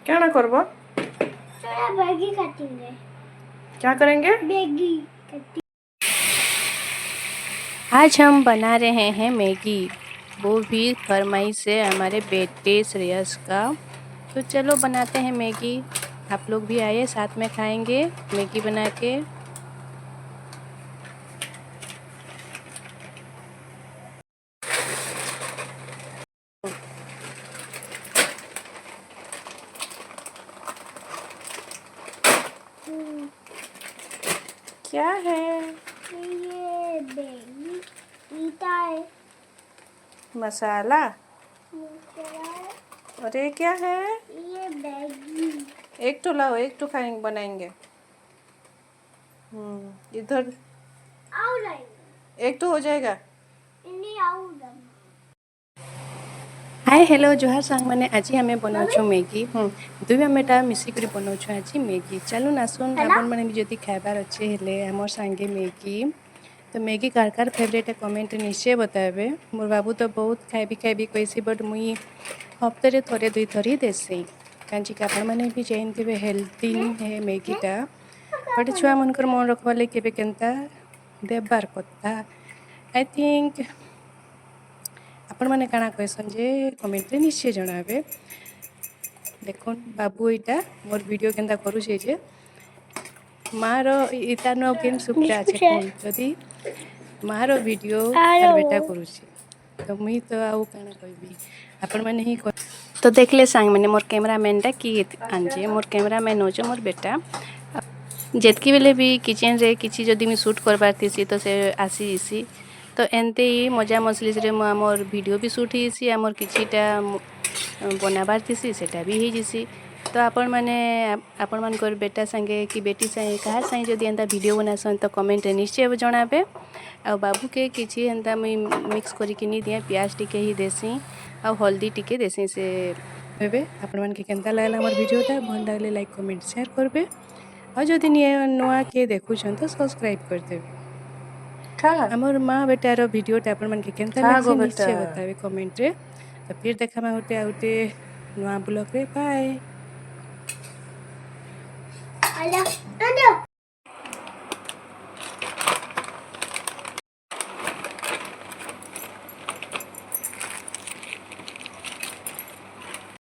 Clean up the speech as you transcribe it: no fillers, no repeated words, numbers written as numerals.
क्या ना करबो? थोड़ा मैगी काटेंगे। क्या करेंगे? मैगी। आज हम बना रहे हैं मैगी, वो भी फरमाइश है हमारे बेटे श्रेयस का। तो चलो बनाते हैं मैगी। आप लोग भी आइए, साथ में खाएंगे मैगी बना के। क्या है? ये मैगी ईटा है। मसाला। और ये क्या है? ये मैगी। एक तो लाओ, एक तो खाएंगे बनाएंगे। इधर एक तो हो जाएगा। हाय हेलो जोहार सांग मैंने आज हमें बनाऊँ मैगी। दुई आमेटा मिसिक बनाऊँ आज मैगी। चलून आसुन आपण मैंने भी जदि खाइबार अच्छे हेले आमर सांगे मैगी। तो Maggi car car favourite comment निश्चय बताबे। मोर बाबू तो बहुत खाइबी कहसी, बट मुई हफ्ते थोड़े दुई थर ही देसी कहीं आपण मैंने भी जानते हेल्थी है मैगीटा। बट छुआ मनकर मन रखवा लगे केबे केनता देबार कथा। आई थिंक आपण मैंने काना कहसन जे कमेंट रे निश्चय जणाबे। देखो बाबू इटा मोर वीडियो केनता करूछे जे मार इता नो केन सुखटा আছে कोन जदी मार वीडियो तार बेटा करूछे तो मुई तो आउ काना कहबी आपण मैंने ही तो देखले सांग मैंने मोर कैमरामैनटा कि आंजे मोर कैमरामैन हो मोर बेटा। जेतकी बेले भी किचन रे किछि जदि मी शूट करबार थिसी तो से आसी तो एनते ही मजा मसलिस रे मोर वीडियो भी शूट हिसी आमर किछिटा बनाबार थिसी सेटा भी ही जिसी। तो आपण मानकर बेटा संगे कि बेटी संगे कहा संगे जदि एंता वीडियो बनासन तो कमेंट निश्चय जणाबे। आ बाबू के किछि एंता मुई मिक्स करिके नी दिए, प्याज टिके ही देसी आ हल्दी टिके देसी से हेबे। आपण मान के केनता लागला हमर वीडियोटा भल लागले लाइक कमेंट शेयर करबे और जदि नुआ के देखुछन तो सब्सक्राइब कर देबे। हमर माँ बेटार वीडियोटा आपण मान के केनता लागसे निश्चय बताबे कमेंट रे। तो फिर देखामा गोटे नुआ ब्लॉग रे। बाय।